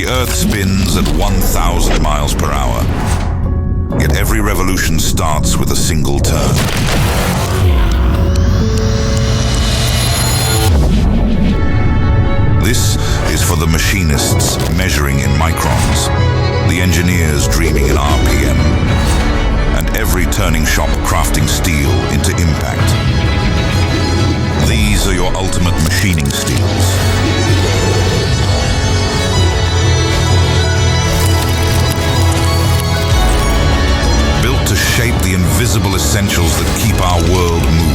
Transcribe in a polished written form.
The Earth spins at 1,000 miles per hour. Yet every revolution starts with a single turn. This is for the machinists measuring in microns, the engineers dreaming in RPM, and every turning shop crafting steel into impact. These are your ultimate machining steels. Built to shape the invisible essentials that keep our world moving.